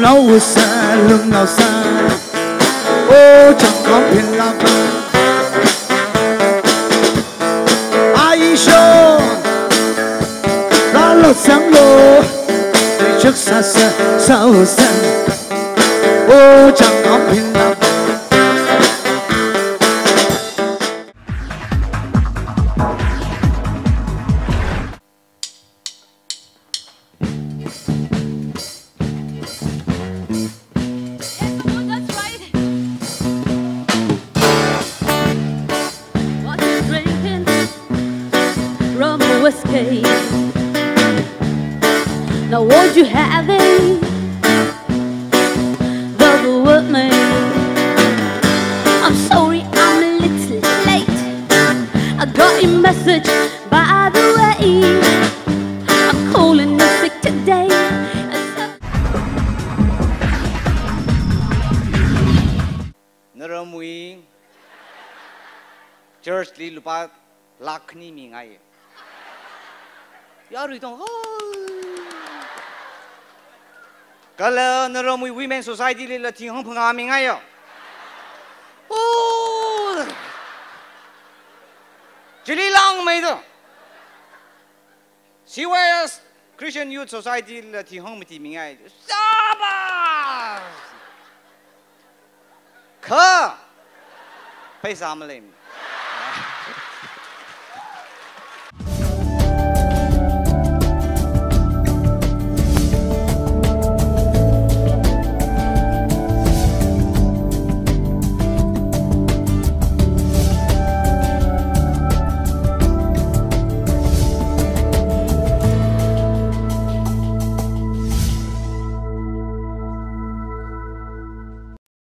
老山龙老山，哦，长高平老板，阿姨兄，老山喽，对着山山烧山，哦，长高平老板。Whiskey. Now won't you have it? Double with me. I'm sorry I'm a little late. I got your message by the way. I'm calling in sick today. Naramui Church Li Lupa Lakni Mingai. Yaru don't Kala Naramui Women's Society Lila Ting Pungamingayo. Oh Jilly Long made. She wears Christian Youth Society Lila Ting Mingai. Saba Ka Pay some lame.